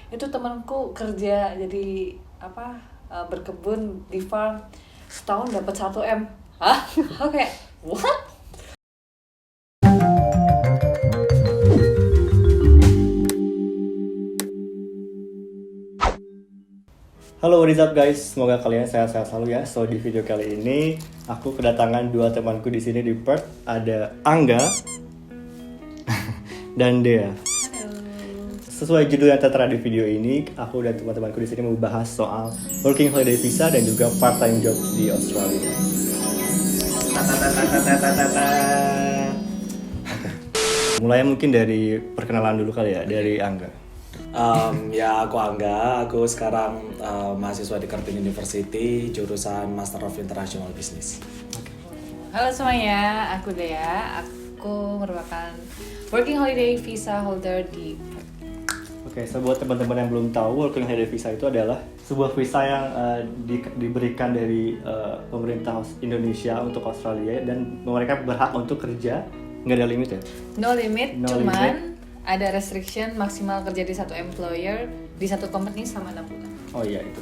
Itu temanku kerja jadi berkebun di farm, setahun dapat 1 M. Hah? Oke, what? Halo, what is up guys? Semoga kalian sehat-sehat selalu ya. So di video kali ini aku kedatangan dua temanku di sini di Perth. Ada Angga dan Dea. Sesuai judul yang tertera di video ini, aku dan teman-temanku di sini mau bahas soal working holiday visa dan juga part-time job di Australia. Mulai mungkin dari perkenalan dulu kali ya, dari Angga. Ya aku Angga, aku sekarang mahasiswa di Curtin University, jurusan Master of International Business. Halo semuanya, aku Dea. Aku merupakan working holiday visa holder di Perth. Oke, so buat teman-teman yang belum tahu, working holiday visa itu adalah sebuah visa yang diberikan dari pemerintah Indonesia untuk Australia, dan mereka berhak untuk kerja, nggak ada limit ya? No limit, No cuman limit. ada restriction maksimal kerja di satu employer di satu company selama 6 bulan. Oh iya itu.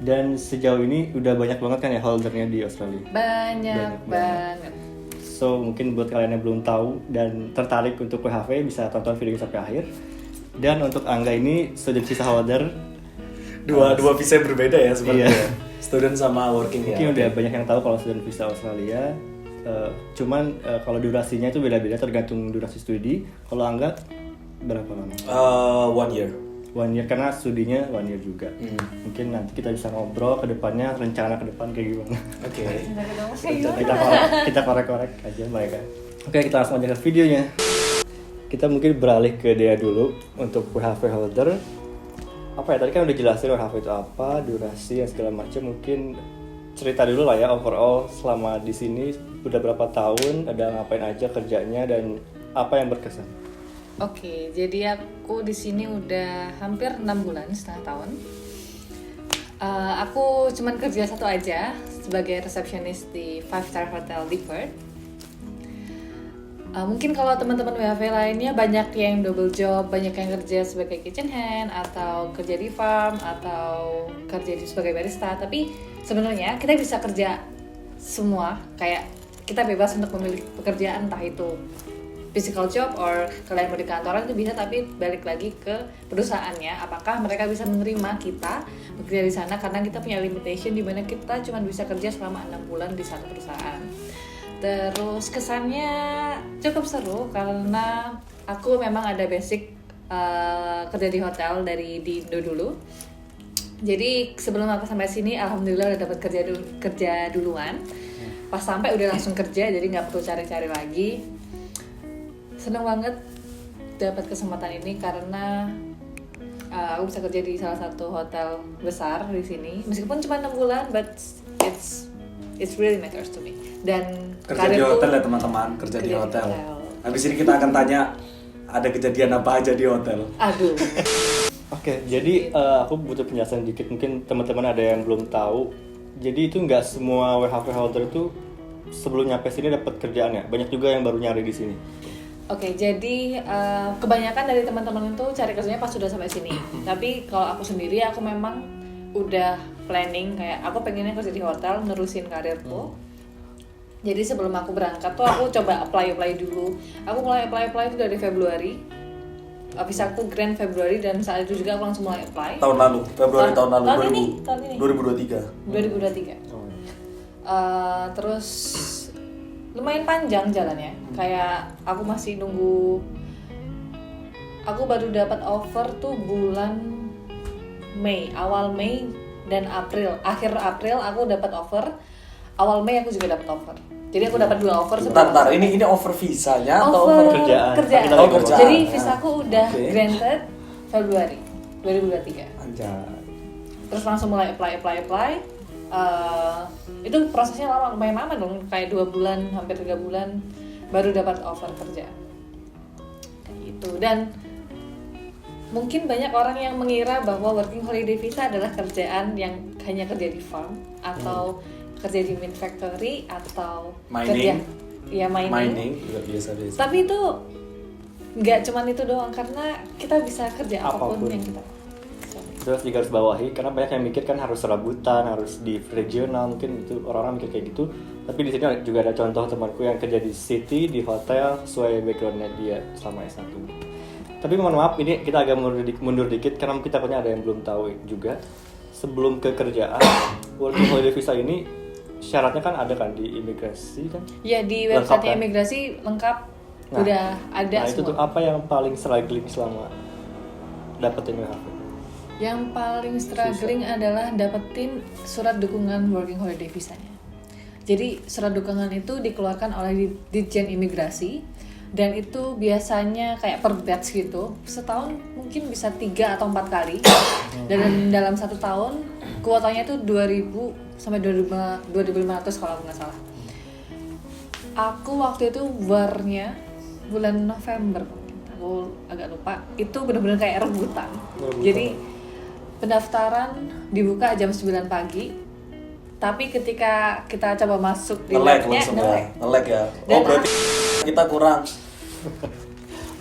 Dan sejauh ini udah banyak banget kan ya holdernya di Australia? Banyak banget. So mungkin buat kalian yang belum tahu dan tertarik untuk PHV bisa tonton video sampai akhir. Dan untuk Angga ini student visa holder. Dua visa yang berbeda ya sebenarnya. Iya. Student sama working Mungkin ya. udah banyak yang tahu kalau student visa Australia. Cuman kalau durasinya itu beda-beda tergantung durasi studi. Kalau Angga berapa lama? 1 year. 1 year, karena studinya 1 year juga. Mungkin nanti kita bisa ngobrol ke depannya, rencana ke depan kayak gimana. Oke. Kita korek-korek aja mereka. Oke, kita langsung aja ke videonya. Kita mungkin beralih ke Dea dulu untuk WHV holder. Apa ya, tadi kan udah jelasin WHV itu apa, durasi dan segala macam. Mungkin cerita dulu lah ya overall selama di sini udah berapa tahun, ada ngapain aja kerjanya dan apa yang berkesan. Oke, jadi aku di sini udah hampir 6 bulan, setengah tahun. Aku cuman kerja satu aja sebagai resepsionis di 5-star hotel di Perth. Mungkin kalau teman-teman WHV lainnya banyak yang double job, banyak yang kerja sebagai kitchen hand atau kerja di farm atau kerja sebagai barista. Tapi sebenarnya kita bisa kerja semua, kayak kita bebas untuk memilih pekerjaan, entah itu physical job or kalian mau di kantoran itu bisa, tapi balik lagi ke perusahaannya, apakah mereka bisa menerima kita bekerja di sana, karena kita punya limitation di mana kita cuma bisa kerja selama 6 bulan di satu perusahaan. Terus kesannya cukup seru karena aku memang ada basic kerja di hotel dari di Indo dulu. Jadi sebelum aku sampai sini, alhamdulillah udah dapat kerja duluan. Pas sampai udah langsung kerja, jadi nggak perlu cari-cari lagi. Seneng banget dapat kesempatan ini karena aku bisa kerja di salah satu hotel besar di sini. Meskipun cuma 6 bulan, but it's really matters to me. Dan Kerja di hotel ya teman-teman, kerja di hotel. Habis ini kita akan tanya ada kejadian apa aja di hotel. Aduh. Oke, jadi aku butuh penjelasan dikit, mungkin teman-teman ada yang belum tahu. Jadi itu nggak semua WHV holder itu sebelum nyampe sini dapat kerjaan ya, banyak juga yang baru nyari di sini. Oke, jadi kebanyakan dari teman-teman itu cari kerjanya pas sudah sampai sini. Tapi kalau aku sendiri, aku memang udah planning kayak aku pengennya kerja di hotel, nerusin karirku. Jadi sebelum aku berangkat tuh aku coba apply dulu. Aku mulai apply itu dari Februari. Visa aku grand Februari dan saat itu juga aku langsung mulai apply. Tahun lalu, Februari tahun lalu. Tahun ini. 2023. Terus lumayan panjang jalannya. Kayak aku masih nunggu. Aku baru dapat offer tuh bulan Mei, awal Mei dan April. Akhir April aku dapat offer. Awal Mei aku juga dapat offer. Jadi aku dapat 2 offer sebelum. Bentar, ini offer visanya atau Offer Kerjaan. kerjaan. Oh, kerjaan. Jadi visaku udah Oke. granted Februari 2023. Anjay. Terus langsung mulai apply. Itu prosesnya lumayan lama dong, kayak 2 bulan, hampir 3 bulan baru dapat offer kerja. Kayak gitu. Dan mungkin banyak orang yang mengira bahwa working holiday visa adalah kerjaan yang hanya kerja di farm atau kerja di meat factory atau kerja mining juga biasa. Tapi itu nggak cuman itu doang, karena kita bisa kerja apapun yang kita. Terus juga harus bawahi karena banyak yang mikir kan harus serabutan, harus di regional, mungkin itu orang-orang mikir kayak gitu. Tapi di sini juga ada contoh temanku yang kerja di city, di hotel sesuai backgroundnya dia selama S1. Tapi mohon maaf, ini kita agak mundur dikit karena mungkin takutnya ada yang belum tahu juga. Sebelum ke kerjaan, working holiday visa ini syaratnya kan ada kan di imigrasi kan? Ya di Lengkap, website kan? imigrasi lengkap, Nah, udah ada Nah itu tuh semua. apa yang paling struggling selama dapetin WHV? Yang paling struggling adalah dapetin surat dukungan working holiday visanya. Jadi surat dukungan itu dikeluarkan oleh Ditjen Imigrasi dan itu biasanya kayak per batch gitu. Setahun mungkin bisa 3 atau 4 kali. Dan dalam 1 tahun kuotanya itu 2.000 sampai 2.500 kalau aku nggak salah. Aku waktu itu warnya bulan November mungkin. Aku agak lupa. Itu benar-benar kayak rebutan. Jadi pendaftaran dibuka jam 9 pagi, tapi ketika kita coba masuk di Nge-lag webnya, langsung ya, nge-lag ya. Dan Oh berarti kita kurang.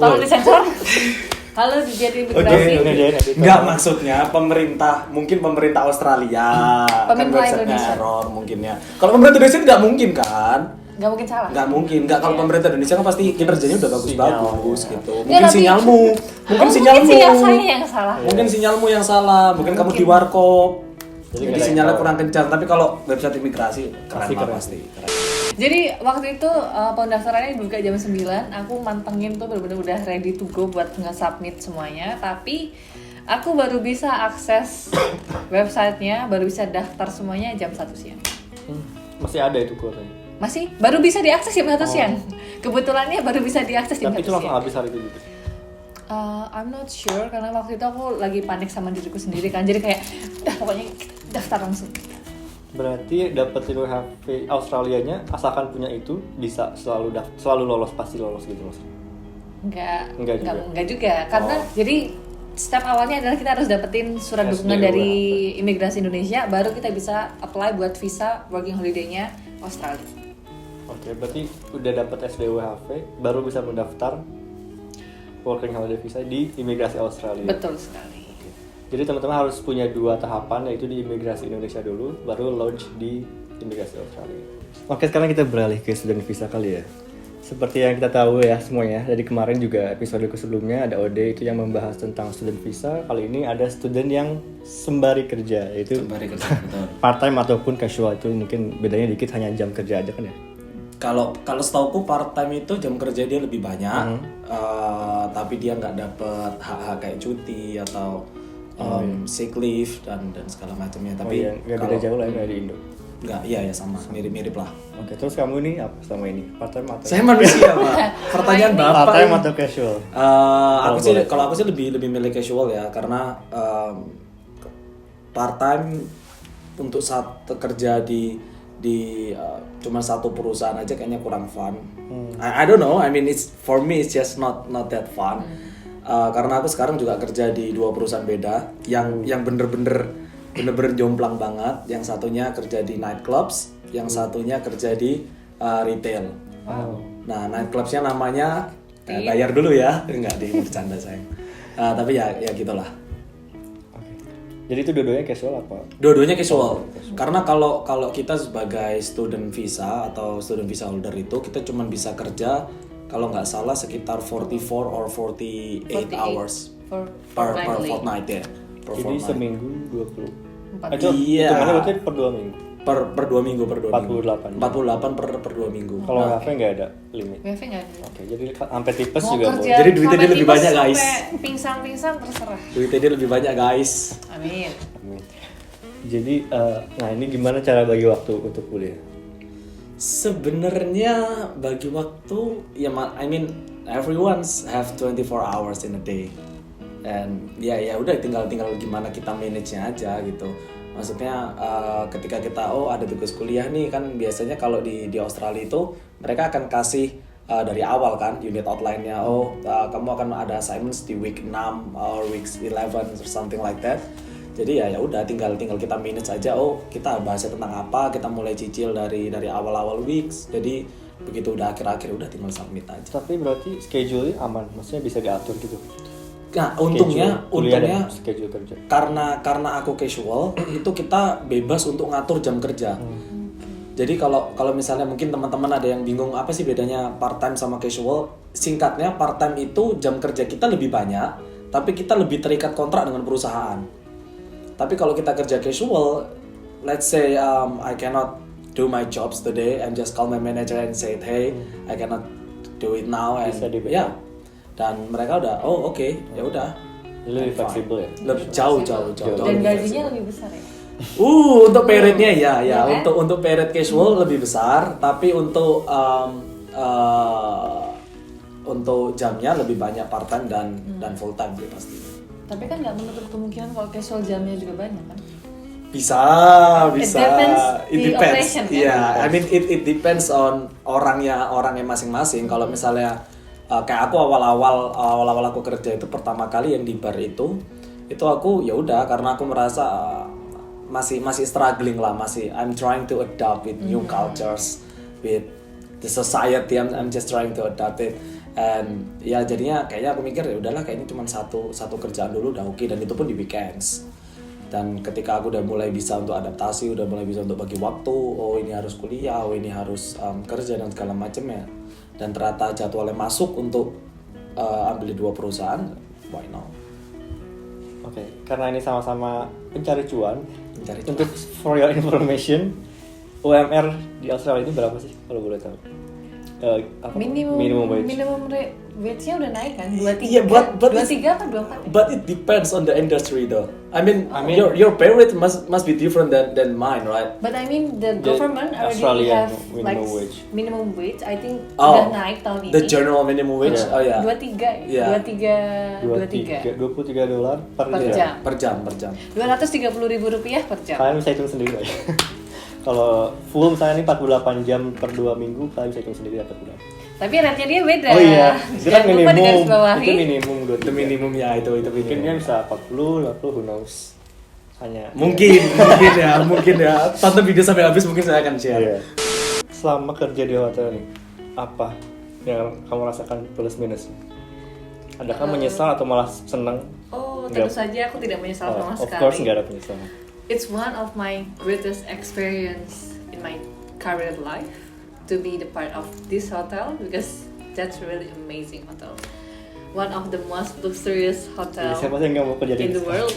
tolong disensor. Kalau di Ditjen Imigrasi, Enggak, maksudnya pemerintah, mungkin pemerintah Australia Pemerintah kan website-nya Indonesia. error mungkin ya. Kalau pemerintah Indonesia nggak mungkin kan? nggak mungkin salah. Nggak mungkin, nggak kalau Iya. pemerintah Indonesia kan pasti kinerjanya udah bagus-bagus Sinyalnya. gitu. Ya, Mungkin tapi- sinyalmu, mungkin Oh, sinyalmu, mungkin sinyal saya yang salah. mungkin sinyalmu yang salah, mungkin kamu Mungkin. di warkop. Jadi Jadi nggak ada sinyalnya yang tahu. kurang kencang. Tapi kalau website imigrasi keren Pasti lah keren. pasti. Keren. Jadi waktu itu pendaftarannya dibuka jam 9, aku mantengin tuh bener-bener udah ready to go buat nge-submit semuanya, tapi aku baru bisa akses websitenya, baru bisa daftar semuanya jam 1 siang. Masih ada itu kuotanya. Masih baru bisa diakses jam 1 siang. Kebetulannya baru bisa diakses jam Tapi 1 itu langsung siang. habis hari itu gitu. I'm not sure karena waktu itu aku lagi panik sama diriku sendiri kan, jadi kayak pokoknya kita daftar langsung. Berarti dapetin WHV Australianya asalkan punya itu bisa selalu lolos, pasti lolos gitu loh. Enggak juga karena jadi step awalnya adalah kita harus dapetin surat dukungan SDW. dari imigrasi Indonesia, baru kita bisa apply buat visa working holiday-nya Australia. Oke, berarti udah dapet SDWHV baru bisa mendaftar working holiday visa di imigrasi Australia. Betul sekali. Jadi teman-teman harus punya 2 tahapan, yaitu di imigrasi Indonesia dulu, baru launch di imigrasi Australia. Oke, sekarang kita beralih ke student visa kali ya. Seperti yang kita tahu ya semuanya, dari kemarin juga episodeku sebelumnya ada OD itu yang membahas tentang student visa. Kali ini ada student yang sembari kerja, yaitu Sembari kerja, betul. part time ataupun casual. Itu mungkin bedanya dikit, hanya jam kerja aja kan ya. Kalau setauku part time itu jam kerja dia lebih banyak, tapi dia nggak dapet hak-hak kayak cuti atau sick leave dan segala macamnya. Tapi Iya, nggak beda jauh lah ya kayak di Indo. nggak, iya ya sama, mirip-mirip lah. Oke, terus kamu ini apa selama ini? Part time atau Saya manusia pak. Pertanyaan part bapak. time ini. atau casual? Kalau aku sih lebih milih casual ya, karena part time untuk saat kerja di cuma satu perusahaan aja kayaknya kurang fun. I don't know, I mean for me it's just not that fun. Karena aku sekarang juga kerja di 2 perusahaan beda yang bener-bener jomplang banget. Yang satunya kerja di nightclubs, yang satunya kerja di retail. Nah, nightclubsnya namanya bayar dulu ya, nggak di bercanda sayang. Tapi ya gitulah. Oke. Jadi itu dua-duanya casual apa? Dua-duanya casual. Karena kalau kita sebagai student visa atau student visa holder itu kita cuma bisa kerja kalau nggak salah sekitar 44 or 48 hours per fortnight ya. Per Jadi fortnight. seminggu 20. 4. Itu Iya. hitungannya berarti per 2 minggu. per 2 minggu 48. 48 per 2 minggu. Kalau WHV nggak ada limit. WiFi nggak ada. Oke, jadi sampai tipes Mau juga kerja boleh. Jadi duitnya dia sampai lebih tipes, banyak, guys. sampai pingsan terserah. Duitnya dia lebih banyak guys. Amin. Amin. Jadi, nah ini gimana cara bagi waktu untuk kuliah? Sebenarnya bagi waktu ya I mean everyone have 24 hours in a day. And ya udah tinggal gimana kita manage-nya aja gitu. Maksudnya ketika kita ada tugas kuliah nih kan biasanya kalau di Australia itu mereka akan kasih dari awal kan unit outline-nya kamu akan ada assignments di week 6 or week 11 or something like that. Jadi ya udah tinggal kita manage aja kita bahasnya tentang apa, kita mulai cicil dari awal-awal weeks. Jadi begitu udah akhir-akhir udah tinggal submit aja. Tapi berarti schedule-nya aman, maksudnya bisa diatur gitu. Nah, untungnya kuliah dan schedule kerja. karena aku casual itu kita bebas untuk ngatur jam kerja. Jadi kalau misalnya mungkin teman-teman ada yang bingung apa sih bedanya part time sama casual, singkatnya part time itu jam kerja kita lebih banyak, tapi kita lebih terikat kontrak dengan perusahaan. Tapi kalau kita kerja casual, let's say I cannot do my jobs today and just call my manager and say, hey, I cannot do it now, and ya. Dan mereka udah, oh oke, ya udah. Lebih fleksibel ya. Lebih jauh. Dan gajinya lebih besar ya. Untuk periodnya ya, Ya kan? untuk period casual lebih besar, tapi untuk jamnya lebih banyak part time dan full time sih pasti. Tapi kan nggak menutup kemungkinan kalau casual jamnya juga banyak kan? Bisa. It depends the operation, kan? Yeah, I mean it depends on orangnya masing-masing. Kalau misalnya kayak aku awal-awal aku kerja itu pertama kali yang di bar itu aku ya udah karena aku merasa masih struggling lah, I'm trying to adapt with new cultures, with the society, I'm just trying to adapt it. And ya jadinya kayaknya aku mikir ya udahlah kayaknya cuma satu kerjaan dulu udah oke, dan itu pun di weekends. Dan ketika aku udah mulai bisa untuk adaptasi, udah mulai bisa untuk bagi waktu, oh ini harus kuliah, oh ini harus kerja dan segala macam ya. Dan ternyata jadwalnya masuk untuk ambil di 2 perusahaan, why not? Oke, karena ini sama-sama pencari cuan. Untuk for your information, UMR di Australia itu berapa sih kalau boleh tahu? Minimum wage-nya udah naik kan? 23, Yeah, but 23 apa 24? But it depends on the industry though. I mean your pay rate must be different than mine, right? But I mean the government already Australian have minimum like wage. minimum wage. I think udah naik tahun ini. The general minimum wage. Oh ya. 23 Yeah. 23 $23 per jam. Per jam. 230.000 rupiah per jam. Kalian bisa hitung sendiri lah ya. Kalau full misalnya ini 48 jam per 2 minggu, kalian bisa hitung sendiri dapat berapa. Tapi rate-nya dia beda. Oh iya, itu kan Jangan lupa minimum. digarisbawahi. Itu minimum 23. Itu minimum ya, itu Mungkin minimum. dia bisa 40, 50, who knows. Hanya Mungkin ya. Tonton video sampai habis mungkin saya akan share. Iya. Selama kerja di hotel nih, apa yang kamu rasakan plus minus? Adakah menyesal atau malah senang? Oh, tentu saja aku tidak menyesal sama Of sekali. course nggak ada penyesalan. It's one of my greatest experience in my career life to be the part of this hotel because that's really amazing hotel. One of the most luxurious hotel Siapa sih yang nggak mau kerja di in the sini? world.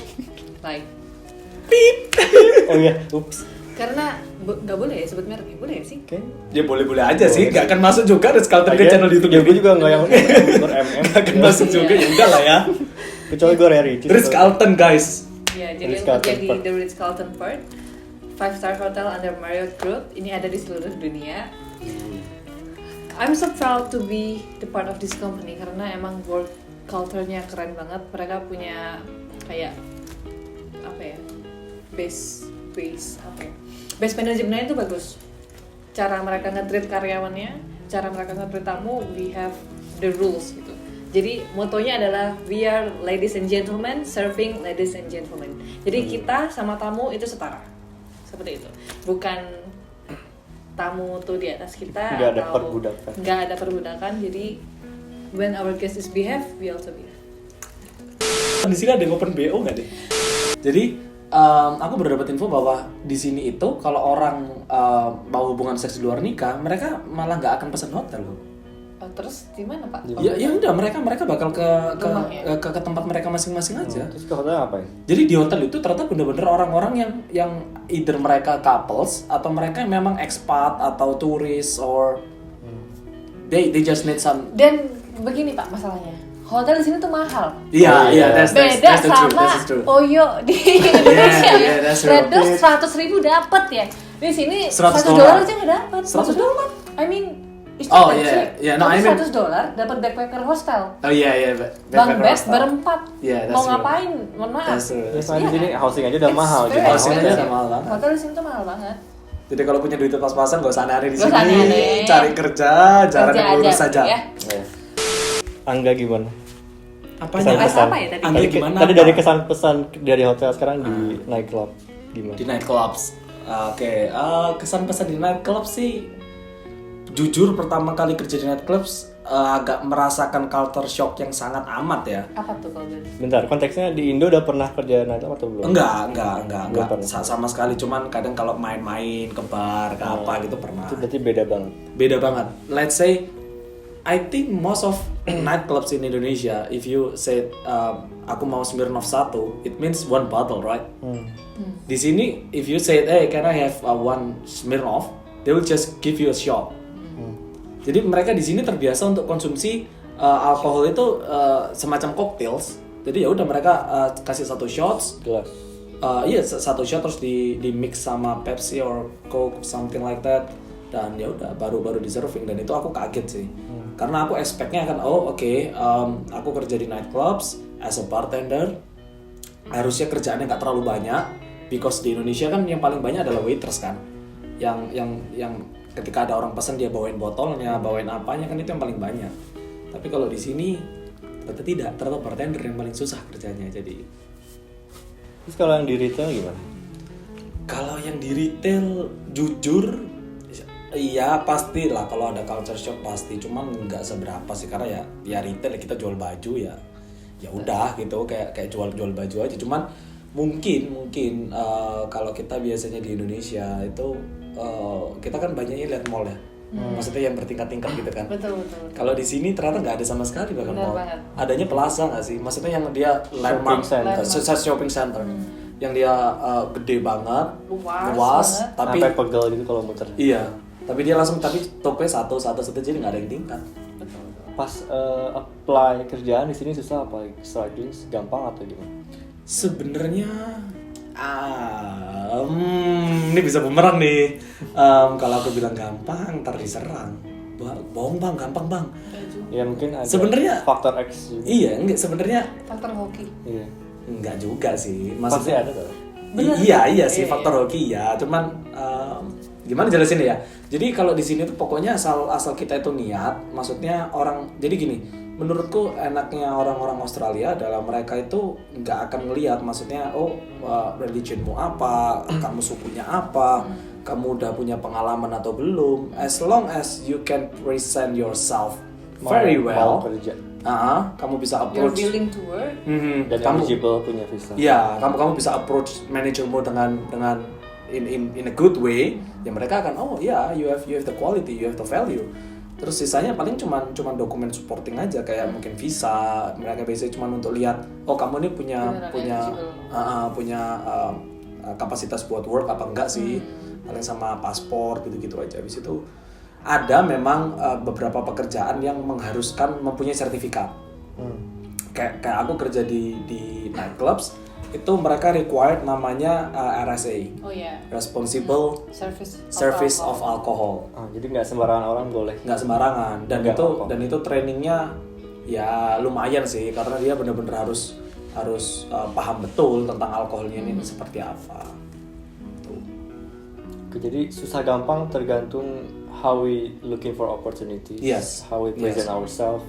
Like, Oh iya, ups. karena nggak boleh ya sebut merek, boleh ya sih? Oke. Ya boleh-boleh aja sih, nggak akan masuk juga Ritz Carlton ke channel YouTube. Ya gue juga nggak yang MM. Nggak akan masuk juga, ya udah lah ya. Kecuali gue Rary. Ritz Carlton guys. Ya, jadi Ritz untuk Carlton jadi Park. The Ritz Carlton Park 5-star hotel under Marriott Group ini ada di seluruh dunia. I'm so proud to be the part of this company karena emang work culture-nya keren banget. Mereka punya kayak apa ya? Base manajemennya itu bagus. Cara mereka nge-treat karyawannya, cara mereka nge-treat tamu, we have the rules gitu. Jadi motonya adalah we are ladies and gentlemen serving ladies and gentlemen. Jadi kita sama tamu itu setara. Seperti itu. Bukan tamu tuh di atas kita Nggak ada atau perbudakan. nggak ada perbudakan. Jadi when our guest is behave, we also behave. Di sini ada yang open BO nggak deh? Jadi aku baru dapat info bahwa di sini itu kalau orang mau hubungan seks di luar nikah, mereka malah nggak akan pesan hotel loh. Oh, terus di mana Pak? Ya udah mereka bakal ke Rumah, ya? ke tempat mereka masing-masing aja. Terus ke hotel apa ya? Jadi di hotel itu ternyata bener-bener orang-orang yang either mereka couples atau mereka yang memang expat atau turis or they just need some. Dan begini Pak masalahnya, hotel di sini tuh mahal. Iya, that's Beda the truth, sama that's the truth. Oyo di Indonesia yeah, that's ya. true. Red 100.000 dapat ya. Di sini $100 $100 aja nggak dapat. $100? I mean, it's Oh, not that yeah, cheap. yeah, no, I mean- $100 dapat backpacker hostel. Oh iya, Bang bed berempat. Yeah, that's Mau true. ngapain? Mohon maaf. That's true. Ya, soalnya di sini housing aja udah It's mahal. very Jadi Housing aja expensive. udah mahal banget. Hotel di sini tuh mahal banget. Jadi kalau punya duit pas-pasan gak usah aneh-aneh di Gak usah sini. aneh-aneh. Cari kerja, jalan yang lurus saja. Ya. Ya. Angga gimana? Apanya? Kesan-pesan. apa ya tadi? Angga gimana? Tadi dari kesan-pesan dari hotel sekarang di nightclub gimana? Di nightclubs. Kesan pesan di nightclub sih jujur pertama kali kerja di nightclubs agak merasakan culture shock yang sangat amat ya. Apa tuh kalau gitu? Bentar, konteksnya di Indo udah pernah kerja nightclub atau belum? Enggak pernah. sama sekali, cuman kadang kalau main-main ke bar ke apa gitu pernah. Itu berarti beda banget. Beda banget. Let's say I think most of nightclubs in Indonesia, if you say aku mau Smirnoff 1, it means one bottle, right? Di sini if you say hey can I have one Smirnoff, they will just give you a shot. Jadi mereka di sini terbiasa untuk konsumsi alkohol itu semacam cocktails. Jadi ya udah mereka kasih satu shots, Gelas. iya satu shot terus di mix sama Pepsi or Coke something like that, dan ya udah baru di serving, dan itu aku kaget sih. Karena aku expect-nya kan aku kerja di nightclubs as a bartender, harusnya kerjaannya nggak terlalu banyak, because di Indonesia kan yang paling banyak adalah waiters kan, yang ketika ada orang pesan dia bawain botolnya, bawain apanya, kan itu yang paling banyak. Tapi kalau di sini ternyata tidak, ternyata bartender yang paling susah kerjanya. Jadi Terus kalau yang di retail gimana? kalau yang di retail jujur iya pasti lah, kalau ada culture shock pasti, cuman nggak seberapa sih, karena ya retail kita jual baju ya udah gitu, kayak jual baju aja. Cuman mungkin kalau kita biasanya di Indonesia itu kita kan banyaknya lihat mall ya, maksudnya yang bertingkat-tingkat gitu kan. Betul. Kalau di sini ternyata nggak ada sama sekali bahkan Benar mall. banget. Adanya plaza nggak sih? Maksudnya yang dia landmark, shopping center, yang dia gede banget, luas, banget. tapi Sampai pegel gitu kalau muter. iya, tapi dia langsung tokonya satu jadi nggak ada yang tingkat. Pas apply kerjaan di sini susah apa? Studies gampang atau gimana? Sebenarnya ini bisa bumerang nih. Kalau aku bilang gampang, ntar diserang. Bohong bang, gampang bang. Ya mungkin ada Sebenarnya- faktor X juga. Iya, enggak sebenarnya Faktor hoki. Iya. enggak juga sih. Pasti ada tuh. Iya sih, faktor hoki ya. Cuman gimana jelasin ya? Jadi kalau di sini tuh pokoknya asal kita itu niat. Maksudnya jadi gini. Menurutku enaknya orang-orang Australia adalah mereka itu nggak akan ngelihat, maksudnya religionmu apa, kamu sukunya apa, kamu udah punya pengalaman atau belum. As long as you can present yourself very well, Mau kerja kamu bisa You're approach. willing to work. dan kamu eligible punya visa. ya kamu bisa approach manajermu dengan in a good way, ya mereka akan you have the quality, you have the value. Terus sisanya paling cuman dokumen supporting aja, kayak mungkin visa. Mereka biasanya cuma untuk lihat kamu ini punya kapasitas buat work apa enggak sih, paling sama paspor gitu aja. Habis itu ada memang beberapa pekerjaan yang mengharuskan mempunyai sertifikat. Kayak aku kerja di nightclubs, itu mereka required namanya RSA, Oh iya. Responsible Service of Alcohol. Jadi nggak sembarangan orang boleh. Nggak sembarangan, dan Nggak itu alkohol. dan itu trainingnya ya lumayan sih, karena dia benar-benar harus paham betul tentang alkoholnya ini seperti apa. Tuh. Oke, jadi susah gampang tergantung how we looking for opportunities. Yes. How we present Yes. ourselves.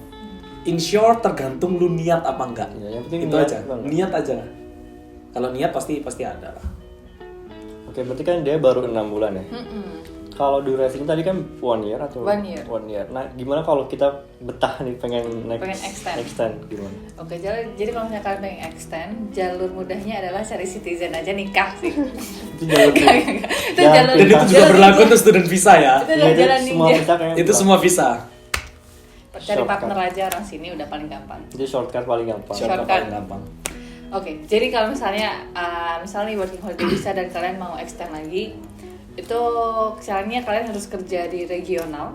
In short, tergantung lu niat apa enggak. Ya, yang penting itu niat aja. banget. Niat aja. Kalau niat pasti ada lah. Oke, berarti kan dia baru 6 bulan ya. Kalau durasinya tadi kan 1 year atau 1 year. 1 year. Nah, gimana kalau kita betah nih pengen Pengen extend. gimana? Oke, jadi kalau misalnya kalian pengen extend, jalur mudahnya adalah cari citizen aja, nikah sih. Itu jalur Itu Jalan jalur. Dan itu juga berlaku untuk student visa ya. Itu Iya, jalan semua ninja. visa kayaknya Itu berlaku. semua visa. Cari Shortcut. partner aja orang sini udah paling gampang. Itu shortcut paling gampang. Shortcut. Paling gampang. Oke, jadi kalau misalnya misalnya working holiday visa dan kalian mau extend lagi, itu caranya kalian harus kerja di regional.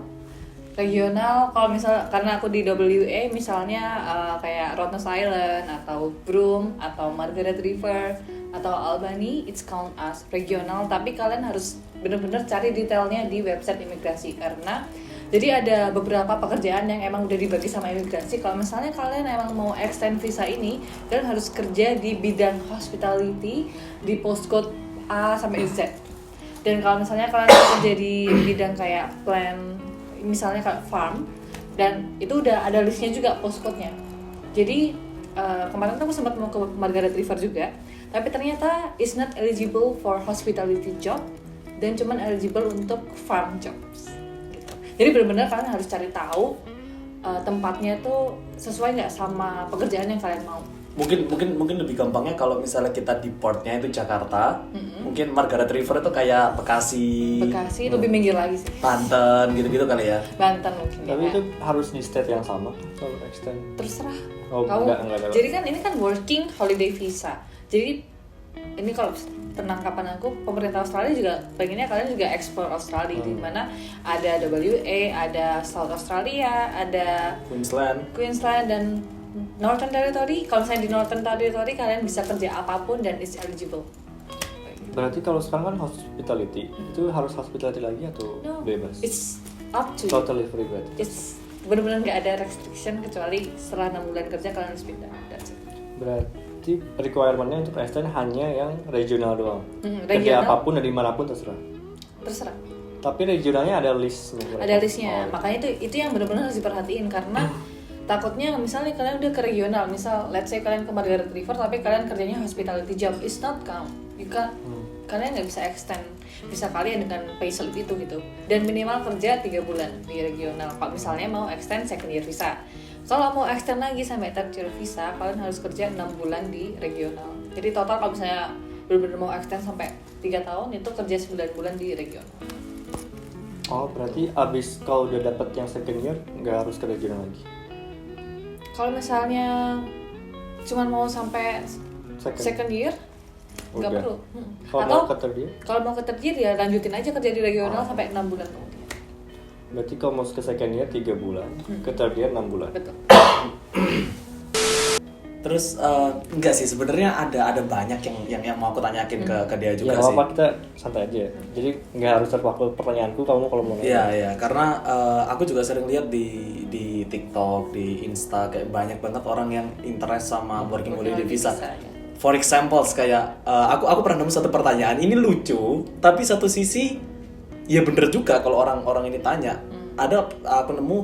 Kalau misalnya karena aku di WA misalnya kayak Rottnest Island atau Broome atau Margaret River atau Albany, it's count as regional, tapi kalian harus benar-benar cari detailnya di website imigrasi, karena jadi ada beberapa pekerjaan yang emang udah dibagi sama imigrasi. Kalau misalnya kalian emang mau extend visa ini, kalian harus kerja di bidang hospitality di postcode A sampai Z. Dan kalau misalnya kalian mau kerja di bidang kayak plan, misalnya kayak farm, dan itu udah ada listnya juga postcode-nya. Jadi kemarin tuh aku sempat mau ke Margaret River juga, tapi ternyata is not eligible for hospitality job dan cuman eligible untuk farm jobs. Jadi benar-benar kalian harus cari tahu tempatnya tuh sesuai nggak sama pekerjaan yang kalian mau. Mungkin lebih gampangnya kalau misalnya kita di portnya itu Jakarta, mungkin Margaret River itu kayak Bekasi, Lebih minggir lagi sih. Banten gitu-gitu kali ya. Banten mungkin. Tapi ya. itu harus di state yang sama atau extend? Terserah. Oh, Kamu. enggak. Jadi kan ini kan working holiday visa. Jadi ini kalau penangkapan aku, pemerintah Australia juga pengennya kalian juga ekspor Australia, di mana ada WA, ada South Australia, ada Queensland dan Northern Territory. Kalau misalnya di Northern Territory kalian bisa kerja apapun dan is eligible. Berarti kalau sekarang kan hospitality, itu harus hospitality lagi atau No, bebas? it's up to you. Totally free berarti. It's benar-benar nggak ada restriction kecuali setelah 6 bulan kerja kalian harus pindah. That's it. Berarti requirement-nya untuk extend hanya yang regional doang. Kerja Regional. apapun dari manapun terserah. Terserah. Tapi regionalnya ada listnya. Ada listnya. Oh. Makanya itu yang benar-benar harus diperhatiin karena takutnya misalnya kalian udah ke regional, misal let's say kalian ke Margaret River tapi kalian kerjanya hospitality job, it's not count. Kalian nggak bisa extend bisa kalian dengan payslip itu gitu. Dan minimal kerja 3 bulan di regional. Kalau misalnya mau extend second year visa. Kalau mau extend lagi sampai third year visa, kalian harus kerja 6 bulan di regional. Jadi total kalau misalnya benar-benar mau extend sampai 3 tahun itu kerja 9 bulan di regional. Oh, berarti abis kalau udah dapet yang second year nggak harus ke regional lagi. Kalau misalnya cuman mau sampai second year nggak Udah. perlu. Kalau Atau mau ke third year? kalau mau ke third year ya lanjutin aja kerja di regional sampai 6 bulan kemudian. Berarti kalau mau ke second year 3 bulan, ke third year 6 bulan. Betul. Terus enggak sih, sebenarnya ada banyak yang mau aku tanyakin ke dia juga Ya sih. apa kita santai aja. Jadi nggak harus terpaku pertanyaanku kamu kalau mau nanya. Iya, karena aku juga sering lihat di TikTok, di Insta kayak banyak banget orang yang interest sama working holiday visa. ya. For example, kayak aku pernah nemu satu pertanyaan, ini lucu, tapi satu sisi ya bener juga kalau orang ini tanya. Ada aku nemu,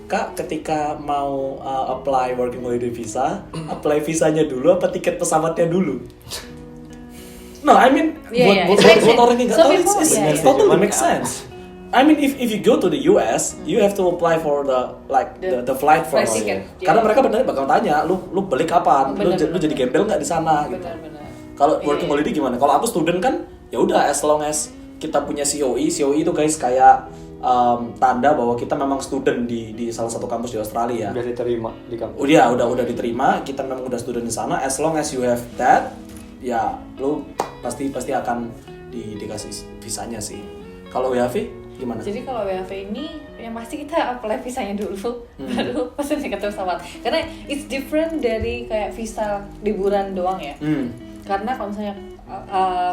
Kak, ketika mau apply working holiday visa, apply visanya dulu apa tiket pesawatnya dulu? No, I mean buat orang yang nggak tahu, it's totally make sense. I mean, if you go to the US, you have to apply for the flight first. ticket. Karena mereka benar bakal tanya, lu beli kapan? Lu jadi gembel nggak di sana? Gitu. Benar-benar. Kalau working holiday gimana? Kalau aku student kan, ya udah as long as kita punya COE itu guys kayak tanda bahwa kita memang student di salah satu kampus di Australia. Udah diterima di kampus. Udah diterima, kita memang udah student di sana. As long as you have that, ya lu pasti akan dikasih visanya sih. Kalau WHV gimana? Jadi kalau WHV ini yang pasti kita apply visanya dulu, baru pesen tiket pesawat. Karena it's different dari kayak visa liburan doang ya. Karena kalau misalnya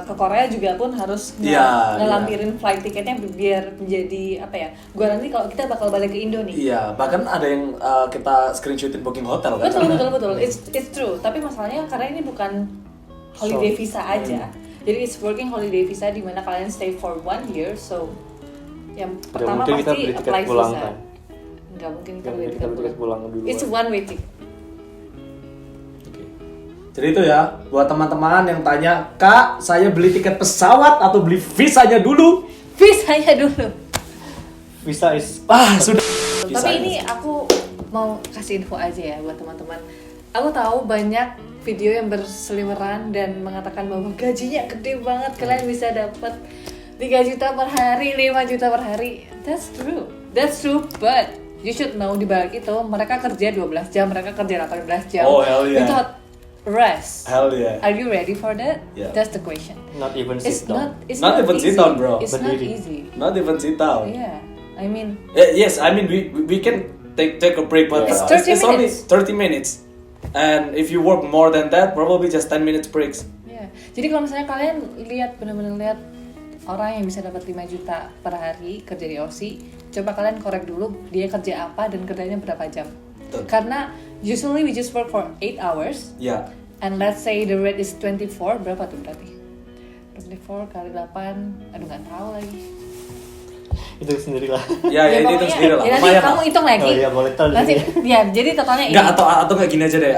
ke Korea juga pun harus ngelampirin flight ticketnya biar menjadi apa ya? Garansi kalau kita bakal balik ke Indo nih. Iya, bahkan ada yang kita screenshotin booking hotel kan. Betul. It's true. Tapi masalahnya karena ini bukan holiday visa aja. Jadi it's working holiday visa di mana kalian stay for 1 year. So yang pertama mungkin kita pasti beli tiket apply pulang, visa. kan? Nggak mungkin kita Kita beli beli tiket tiket pulang dulu. It's one way ticket. Jadi itu ya, buat teman-teman yang tanya, Kak, saya beli tiket pesawat atau beli visanya dulu? Visanya dulu. Visa is Sudah. Tapi ini aku mau kasih info aja ya buat teman-teman. Aku tahu banyak video yang berseliweran dan mengatakan bahwa gajinya gede banget, kalian bisa dapat 3 juta per hari, 5 juta per hari. That's true, but you should know di balik itu mereka kerja 12 jam, mereka kerja 18 jam. Oh, hell yeah. Without rest. Hell yeah. Are you ready for that? Yeah. That's the question. not even sit down. It's Not even easy. sit down, bro. It's not Berdiri. easy. Not even sit down. Yeah, I mean, Yes, I mean we can take a break, but It's 30 it's only minutes. 30 minutes. And if you work more than that, probably just 10 minutes breaks. yeah. Jadi kalau misalnya kalian benar-benar lihat orang yang bisa dapat 5 juta per hari kerja di Aussie, coba kalian korek dulu dia kerja apa dan kerjanya berapa jam. Betul. Karena usually we just work for 8 hours. Ya. And let's say the rate is 24, berapa tuh berarti? 24 kali 8, aduh nggak tahu lagi. Itu sendirilah. Ya, itu pokoknya, sendiri lah. Ya, nanti Lumayan kamu lah. hitung lagi. Oh iya, boleh tahu di Nanti, sini. ya, jadi totalnya ini. Enggak, atau kayak gini aja deh.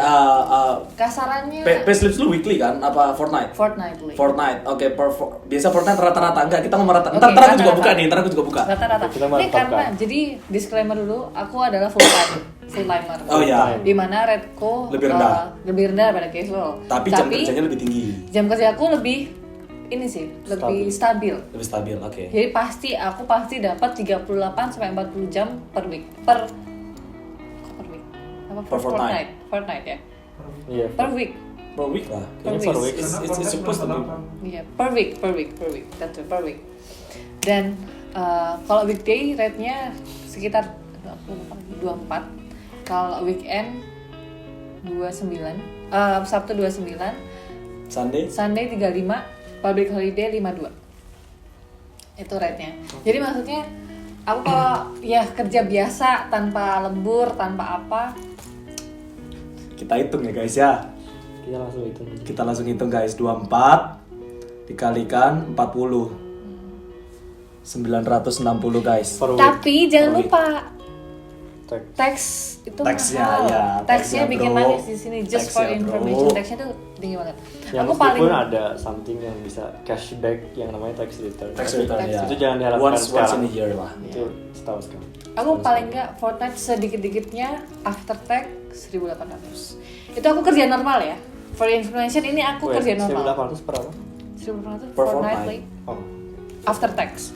Kasarannya Payslips lu weekly kan? Apa fortnight? fortnightly. Fortnight. Oke, biasa fortnight rata-rata. Enggak, kita mau rata. Oke, Ntar aku juga rata-rata. buka nih, ntar aku juga buka. Rata-rata. Kita Ini mantap, karena kan? jadi disclaimer dulu, aku adalah full time. full timer. Oh iya. Di mana rateku Lebih rendah. lebih rendah daripada casual. Tapi jam kerjanya lebih tinggi. Jam kerjaku lebih ini sih, lebih stabil. Lebih stabil, oke. Jadi aku pasti dapat 38 sampai 40 jam per week. Per week. Apa Per fortnight. Fortnight ya. Iya. Per week. Per week lah. Per Per week. week. It's supposed to be. Iya, per week. That's it, per week. Dan kalau weekday rate-nya sekitar 24. Kalau weekend 29. Sabtu 29. Sunday? Sunday 35, public holiday 52. Itu rate-nya. Jadi maksudnya aku kalau ya kerja biasa tanpa lembur, tanpa apa, Kita hitung ya guys ya. Kita langsung hitung guys. 24 dikalikan 40. 960 guys. Per week. tapi jangan Per week. lupa Tax. tax itu Taxnya, mahal. ya, Taxnya taxnya, bikin bro. nangis di sini. Just for Taxnya, bro. information, taxnya tuh tinggi banget. Ya Aku meskipun paling ada something yang bisa cashback yang namanya tax return. Tax Tapi return ya. Itu jangan diharapkan Once sekarang. in a year lah. Itu setahun sekali. aku paling nggak fortnight sedikit-dikitnya after tax 1.800. Itu aku kerja normal ya. For information ini aku kerja normal. 1.800 per apa? 1.800 Per fortnightly Oh. after tax.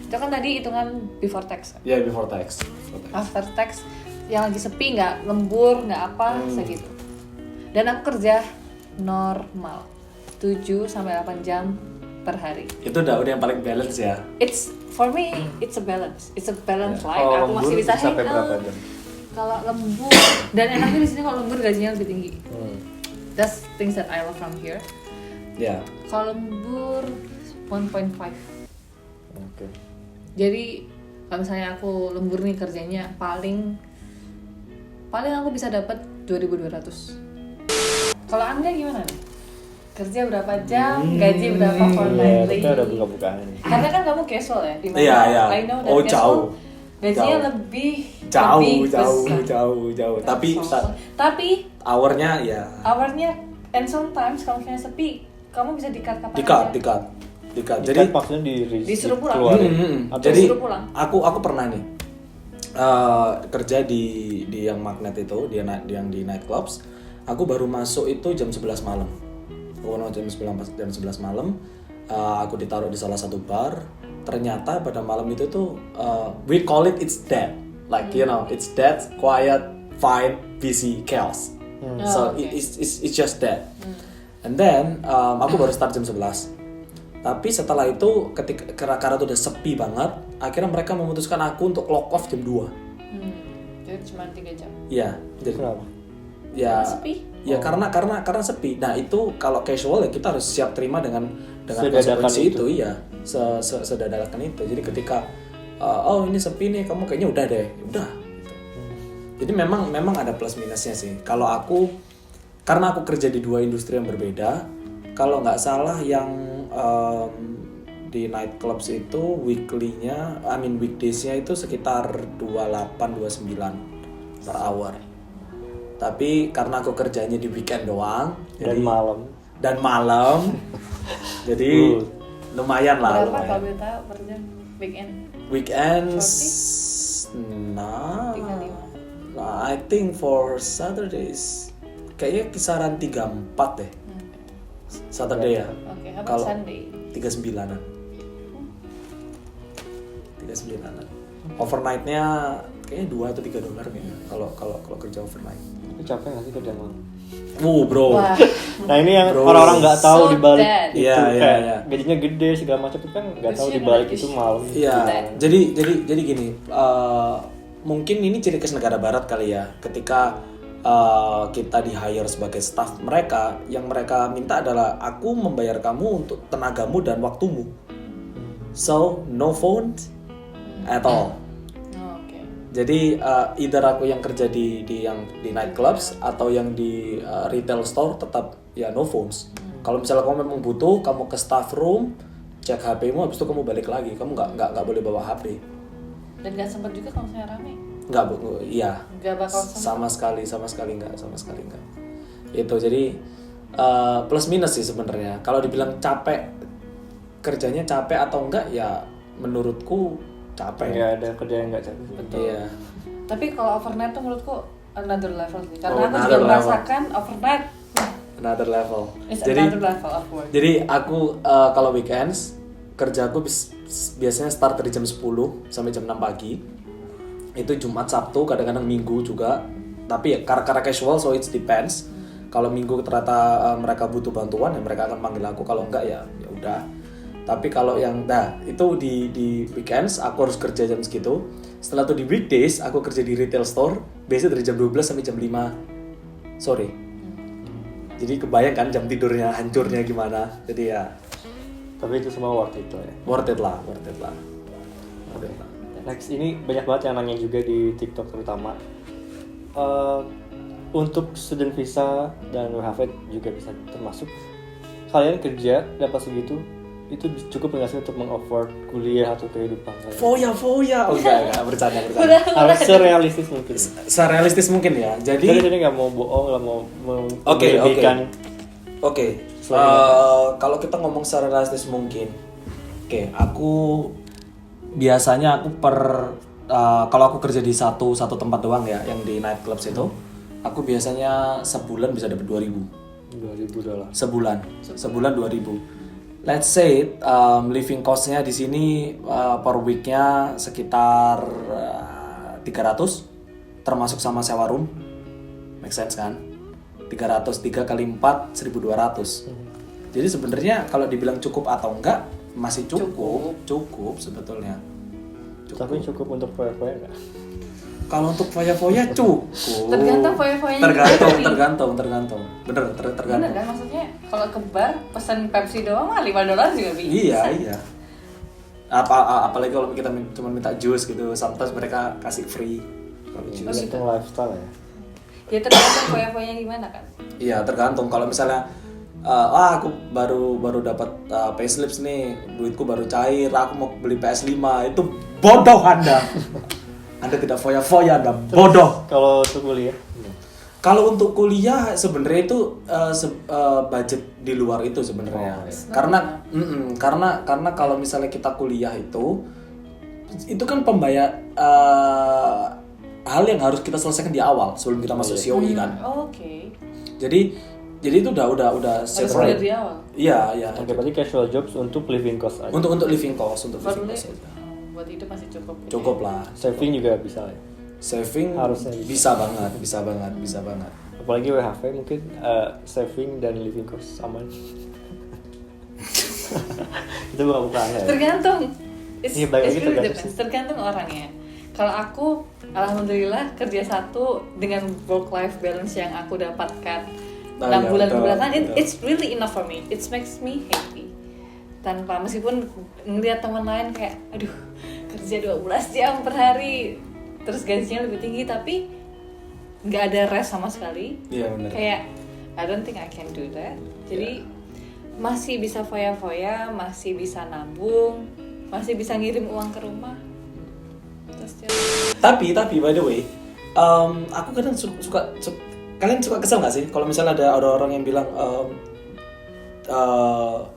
Itu kan tadi hitungan before tax. Ya, before tax. After tax yang lagi sepi, nggak lembur, nggak apa, segitu. Dan aku kerja normal 7 sampai 8 jam per hari. Itu udah yang paling balance ya. It's for me, it's a balance. It's a balance life. Oh, Aku masih lembur bisa sampai hang berapa out. jam? Kalau lembur dan enaknya di sini kalau lembur gajinya lebih tinggi. That's things that I love from here. Ya. Kalau lembur 1.5. Oke. Jadi kalau misalnya aku lembur nih kerjanya paling aku bisa dapat 2.200. Kalau Anda gimana nih? Kerja berapa jam, gaji berapa Iya, fortnightly? kita udah buka-bukaan nih. Karena kan kamu casual ya, di mana Iya, iya. I know that Oh, casual jauh. gajinya Jauh. lebih Jauh. besar. Tapi Tapi hournya ya hournya and sometimes kalau misalnya sepi, kamu bisa di-cut kapan dikat. aja. Jadi Jadi maksudnya Disuruh pulang. keluarin. Atau jadi disuruh pulang. aku pernah nih kerja di yang magnet itu, yang di nightclubs. Aku baru masuk itu jam 11 malam. Aku masuk jam 11 malam. Aku ditaruh di salah satu bar. Ternyata pada malam itu tuh we call it's dead. Like you know, it's dead, quiet, fine, busy, chaos. So okay. it's just that. And then aku baru start jam 11. Tapi setelah itu ketika karena itu udah sepi banget, akhirnya mereka memutuskan aku untuk clock off jam 2. Jadi cuma 3 jam. Iya, jadi Kenapa? ya Sepi? ya karena sepi. Nah, itu kalau casual ya kita harus siap terima dengan Sedadakan konsekuensi itu. iya. Sedadakan itu. Jadi ketika oh ini sepi nih, kamu kayaknya udah deh. Udah gitu. Jadi memang ada plus minusnya sih. Kalau aku karena aku kerja di dua industri yang berbeda, kalau nggak salah yang di nightclubs itu weekdays-nya itu sekitar 28-29 per hour. Tapi karena aku kerjanya di weekend doang Dan dan malam. malam jadi lumayan lah. Berapa lumayan. kalau boleh tahu per jam weekend? Weekends 35. I think for Saturdays kayaknya kisaran 34 deh. Saturday ya. Oke, how about Kalau Sunday? 39-an. 39-an. Overnight-nya kayaknya $2 atau $3 kayaknya kalau kerja overnight. Itu capek nggak sih kerja malam? Bro. Wah, Nah ini yang Bro. orang-orang nggak tahu So di balik dead. itu Iya, iya, kayak iya. gajinya gede segala macam itu kan nggak tahu di Terus balik ya, itu malam. Iya. Dead. Jadi gini, mungkin ini ciri khas negara barat kali ya. Ketika kita di hire sebagai staff mereka, yang mereka minta adalah aku membayar kamu untuk tenagamu dan waktumu. So no phone at all. oke. Jadi either aku yang kerja di nightclubs atau yang di retail store tetap ya no phones. Kalau misalnya kamu memang butuh, kamu ke staff room, cek HP-mu, habis itu kamu balik lagi. Kamu nggak boleh bawa HP. Dan gak sempat juga kalau misalnya rame. Nggak, iya. Gak bakal sempat. Sama sekali nggak. Itu jadi plus minus sih sebenarnya. Kalau dibilang kerjanya capek atau enggak ya menurutku capek. Nggak ada kerja yang nggak capek. Iya. Tapi kalau overnight tuh menurutku another level sih. Karena Oh, aku juga another level. merasakan overnight Another level. is Jadi another level of work. jadi aku kalau weekends kerjaku biasanya start dari jam 10 sampai jam 6 pagi. Itu Jumat, Sabtu, kadang-kadang Minggu juga. Tapi ya karena casual so it depends. Kalau Minggu ternyata mereka butuh bantuan ya mereka akan panggil aku. Kalau enggak ya udah. Tapi kalau yang itu di weekends aku harus kerja jam segitu. Setelah itu di weekdays aku kerja di retail store biasanya dari jam 12 sampai jam 5 sore. Jadi kebayang kan jam tidurnya hancurnya gimana. Jadi ya Tapi itu semua worth it lah ya. worth it lah. Worth it lah. Next, ini banyak banget yang nanya juga di TikTok terutama. Untuk student visa dan WHV juga bisa termasuk. Kalian kerja dapat segitu, itu cukup nggak sih untuk meng-afford kuliah atau kehidupan kalian? Foya. Oh enggak, bercanda. Harus serealistis mungkin. Serealistis mungkin ya. Jadi Jadi nggak mau bohong, nggak mau Oke. melebihkan. Kalau kita ngomong secara realistis mungkin. Aku biasanya kalau aku kerja di satu tempat doang ya, yang di night clubs itu, aku biasanya sebulan bisa dapat $2,000. Sebulan 2.000. Let's say living costnya di sini per weeknya sekitar 300, termasuk sama sewa room, make sense kan? 300 3 kali 4 1.200. Jadi sebenarnya kalau dibilang cukup atau enggak masih cukup sebetulnya. Tapi cukup untuk foya-foya nggak? Kalau untuk foya-foya cukup. Tergantung foya-foyanya. Tergantung. Bener, tergantung. Bener kan maksudnya kalau ke bar pesan Pepsi doang mah $5 juga bisa. Iya. Apalagi kalau kita cuma minta jus gitu, sometimes mereka kasih free. Kalau jus. Tergantung lifestyle ya. Ya tergantung foya-foyanya gimana kan. Iya, tergantung. Kalau misalnya aku baru dapat payslips nih, duitku baru cair, aku mau beli PS5, itu bodoh Anda. Anda tidak foya-foya, Anda bodoh. Kalau untuk kuliah? Kalau untuk kuliah sebenarnya itu budget di luar itu sebenarnya. Karena kalau misalnya kita kuliah itu kan pembayar hal yang harus kita selesaikan di awal sebelum kita masuk COE kan. Oke. Jadi itu udah Harus separate. dari awal. Iya. Oke, berarti casual jobs untuk living cost aja. Untuk living cost aja. Buat hidup masih cukup. Cukup lah. Saving juga bisa ya. Saving Harusnya bisa banget. Apalagi WHV mungkin saving dan living cost aman. Itu bukan ya. Tergantung. Iya, baik lagi really tergantung depends. Tergantung orangnya. Kalau aku alhamdulillah kerja satu dengan work life balance yang aku dapatkan 6 ya, bulan betul. kebelakang, it's really enough for me. It makes me happy. Tanpa meskipun ngeliat teman lain kayak aduh kerja 12 jam per hari terus gajinya lebih tinggi tapi nggak ada rest sama sekali. Iya benar. Kayak I don't think I can do that. Jadi masih bisa foya-foya, masih bisa nabung, masih bisa ngirim uang ke rumah. Tapi by the way, aku kadang suka kalian suka kesel nggak sih kalau misalnya ada orang yang bilang oh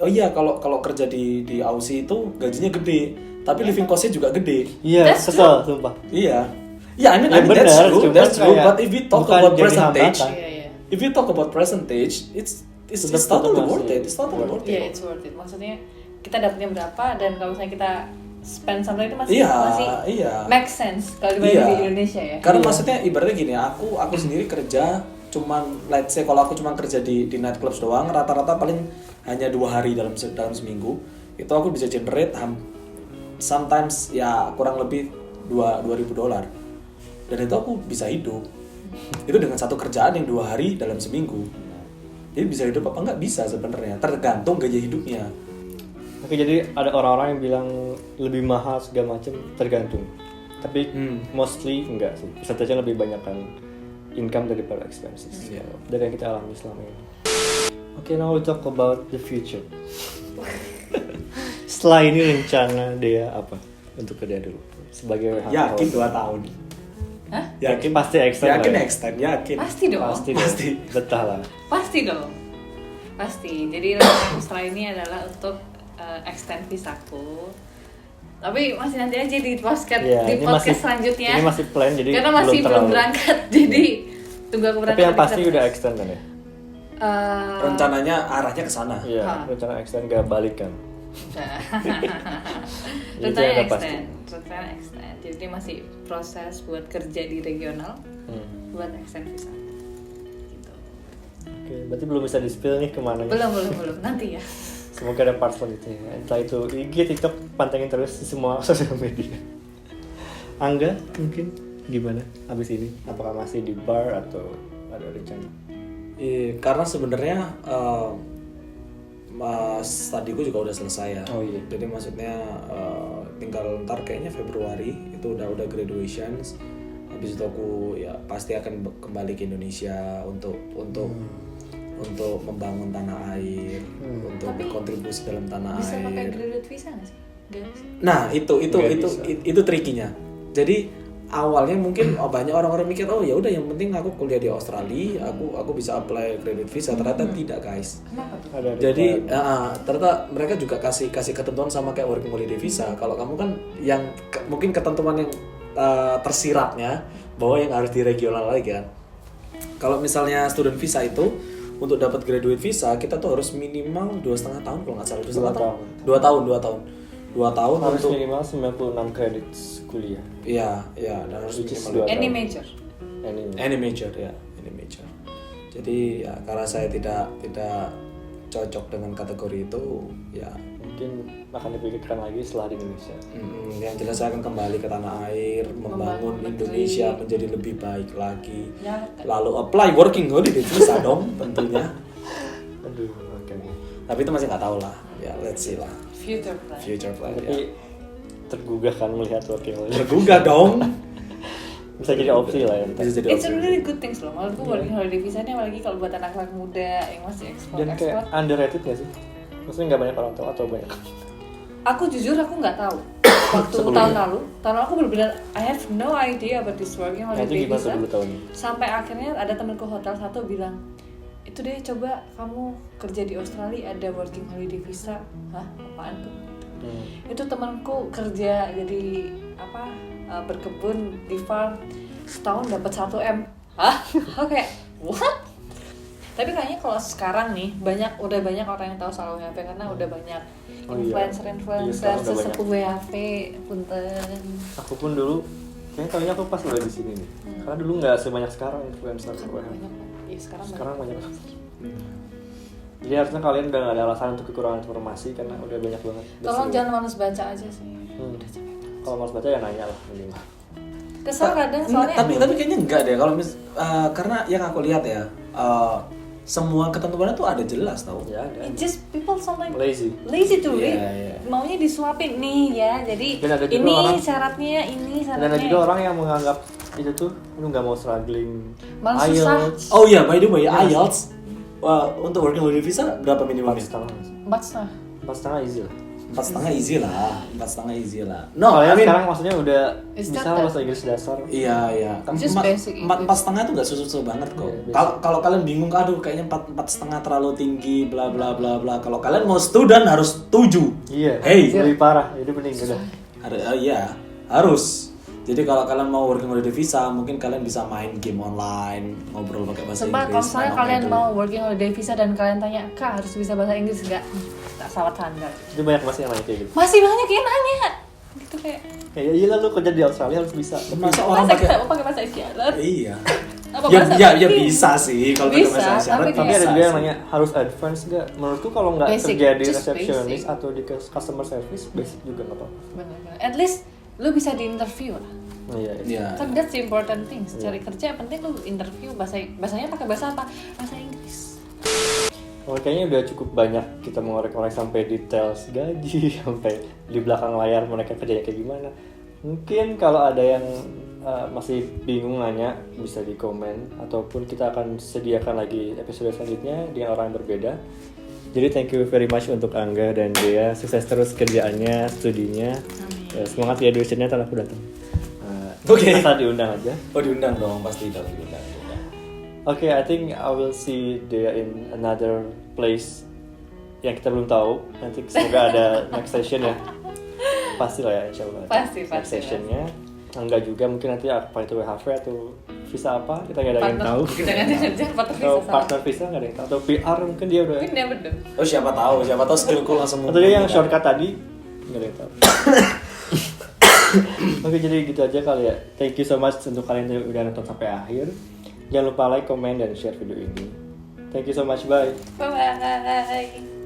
iya kalau kerja di Aussie itu gajinya gede tapi living costnya juga gede. Iya, That's kesel sumpah. Iya. I mean benar, that's true. kayak But if we talk bukan about jadi percentage, hambatan. Iya. if we talk about percentage, it's Tetap totally masih worth it. It's totally worth Iya, it. it's worth it. Maksudnya kita dapatnya berapa dan kalau misalnya kita spend something itu masih Iya. make sense kalau dibanding di Indonesia ya. Karena maksudnya ibaratnya gini, aku sendiri kerja cuman let's say kalau aku cuma kerja di night clubs doang, rata-rata paling hanya 2 hari dalam seminggu. Itu aku bisa generate sometimes ya kurang lebih $2,000. Dan itu aku bisa hidup. Itu dengan satu kerjaan yang 2 hari dalam seminggu. Jadi bisa hidup apa enggak bisa sebenarnya, tergantung gaya hidupnya. Oke, jadi ada orang-orang yang bilang lebih mahal segala macam, tergantung. Tapi mostly enggak sih. Persentasenya lebih banyak kan income daripada expenses. Iya. Dari yang kita alami selama ini. Oke, now we talk about the future. Setelah ini rencana Dea apa untuk ke Dea dulu? Sebagai Yakin 2 tahun. Hah? Yakin Pasti extend Yakin lah ya? extend, yakin. Pasti dong. Pasti. Betah lah. Pasti dong. Pasti. Jadi rencana setelah ini adalah untuk extend visaku. Tapi masih nanti aja di podcast Iya, di ini podcast masih- selanjutnya. ini masih plan, jadi karena masih belum terlalu. berangkat, jadi tunggu aku berangkat. Tapi yang nanti pasti kita udah bahas. extend kan ya? Rencananya arahnya ke sana. Iya, Ha. rencana extend gak balik kan? Itu Rencana udah pasti. extend. Jadi masih proses buat kerja di regional, buat extend visa. Gitu. Oke, berarti belum bisa di-spill nih kemana. Belum nanti ya. Semoga ada part selanjutnya. Entah itu IG, TikTok, pantengin terus di semua sosial media. Angga mungkin gimana abis ini? Apakah masih di bar atau ada rencana? Karena sebenarnya studiku juga udah selesai ya. Oh iya. Jadi maksudnya tinggal ntar kayaknya Februari itu udah graduation. Habis itu aku ya pasti akan kembali ke Indonesia untuk membangun tanah air, untuk Tapi berkontribusi dalam tanah Bisa pakai air. graduate visa nggak sih? Nggak bisa. Nah itu Nggak bisa. itu trikinya. Jadi awalnya mungkin banyak orang-orang mikir oh ya udah yang penting aku kuliah di Australia, aku bisa apply graduate visa. Ternyata tidak guys. Kenapa tuh? Ada Jadi ternyata mereka juga kasih ketentuan sama kayak working holiday visa. Kalau kamu kan yang mungkin ketentuan yang tersiratnya bahwa yang harus di regional lagi kan. Kalau misalnya student visa itu untuk dapat graduate visa kita tuh harus minimal 2,5 tahun kalau nggak salah 2,5 tahun. 2 tahun harus untuk minimal 96 kredit kuliah. iya dan harus Which is minimal 2 Any tahun. major. any major ya, any major. Jadi ya karena saya tidak cocok dengan kategori itu ya Mungkin akan dipikirkan lagi setelah di Indonesia. yang jelas saya akan kembali ke tanah air, membangun negeri. Indonesia menjadi lebih baik lagi. Ya, Lalu apply working holiday visa dong tentunya. Aduh, oke. Tapi itu masih nggak tahu lah. Ya let's see lah. future plan. Future plan Tapi ya. tergugah kan melihat working holiday. Tergugah dong. Bisa jadi opsi lah ya. ntar. Bisa jadi It's a opsi. really good things loh. Menurutku working holiday visa ini apalagi kalau buat anak-anak muda yang masih Dan kayak ekspor. underrated gak sih? Maksudnya nggak banyak orang tahu atau banyak? Aku jujur aku nggak tahu. Waktu Sebelumnya? tahun lalu aku benar-benar I have no idea about this working Nah, itu holiday gimana visa. tuh dulu tahunnya? Sampai akhirnya ada temanku hotel satu bilang, itu deh coba kamu kerja di Australia ada working holiday visa. Hah? Apaan tuh? Itu temanku kerja jadi apa berkebun di farm setahun dapat 1 M. Hah? Oke. What? Tapi kayaknya kalau sekarang nih udah banyak orang yang tahu soal WHP karena udah banyak Oh iya. influencer Iya, sekarang udah sesepuh WHP punten. Aku pun dulu, kayaknya tahunya aku pas udah di sini nih. Karena dulu nggak sebanyak sekarang influencer WhatsApp. Banyak. Iya Sekarang banyak. Jadi harusnya kalian udah nggak ada alasan untuk kekurangan informasi karena udah banyak banget. Tolong jangan malas baca aja sih. Udah capek. Kalau mau baca ya nanya lah minimal. Kesel kadang soalnya Tapi kayaknya enggak deh kalau karena yang aku lihat ya semua ketentuannya tuh ada jelas tau. Ya ada. it just people sometimes Lazy. to read. Iya. Maunya disuapin nih ya. Jadi Dan ada juga ini orang- syaratnya, Dan ada juga orang yang menganggap itu tuh lu nggak mau struggling Malah susah. IELTS Oh iya, by the way, IELTS untuk working holiday visa berapa minimumnya? 4,5. 4,5. 4,5 easy lah. 4,5 easy lah. 4,5 easy lah. No, Kalian I mean, sekarang maksudnya udah It's bisa not that. bahasa Inggris dasar. iya. Just basic English. 4,5 itu nggak susah banget kok. Iya, basic. Kalau kalian bingung, aduh kayaknya 4,5 terlalu tinggi, bla bla bla bla. Kalau kalian mau student harus 7. Iya. Hey. Lebih parah. Jadi mending udah. Iya, harus. Jadi kalau kalian mau working holiday visa, mungkin kalian bisa main game online, ngobrol pakai bahasa Sebab Inggris. kalau misalnya main kalian online mau working holiday visa dan kalian tanya, Kak harus bisa bahasa Inggris nggak? Tak sawat handal. Itu banyak masih yang nanya kayak gitu. Masih banyak yang nanya. Gitu kayak, Ya iya lah lu kerja di Australia harus bisa. Masa orang masa pakai kita mau pakai bahasa isyarat? Iya. Apa Ya, bahasa ya penting? bisa sih kalau pakai Bisa, bahasa isyarat. tapi Tapi kayak- ada juga yang sih. nanya harus advance nggak? Menurutku kalau nggak Basic, kerja di just receptionist basic. atau di customer service, basic juga nggak apa-apa. Bener-bener. At least lu bisa di interview lah. Iya. Iya. Kan that's the important things. Cari kerja yang penting lu interview bahasanya pakai bahasa apa? Bahasa Inggris. Oh, kayaknya udah cukup banyak kita mengorek-orek sampai details gaji, sampai di belakang layar mereka kerjanya kayak gimana. Mungkin kalau ada yang masih bingung nanya bisa di komen ataupun kita akan sediakan lagi episode selanjutnya dengan orang yang berbeda. Jadi thank you very much untuk Angga dan Dea, sukses terus kerjaannya, studinya. Semangat ya graduationnya, ntar aku datang. Oke. Asal diundang aja. Oh diundang dong, pasti dong diundang. Okay, I think I will see Dea in another place yang kita belum tahu. Nanti semoga ada next session ya. pasti lah ya insya Allah. Pasti, Next pasti, sessionnya. Enggak juga mungkin nanti apa itu WHV atau visa apa kita nggak ada yang tahu. Jangan partner Atau visa partner visa nggak ada yang tahu. Atau PR mungkin dia udah. We never know. Oh siapa tahu skillku langsung. Atau dia yang shortcut tadi nggak ada yang tahu. Oke jadi gitu aja kali ya. Thank you so much untuk kalian yang udah nonton sampai akhir. Jangan lupa like, comment, dan share video ini. Thank you so much. Bye. Bye bye.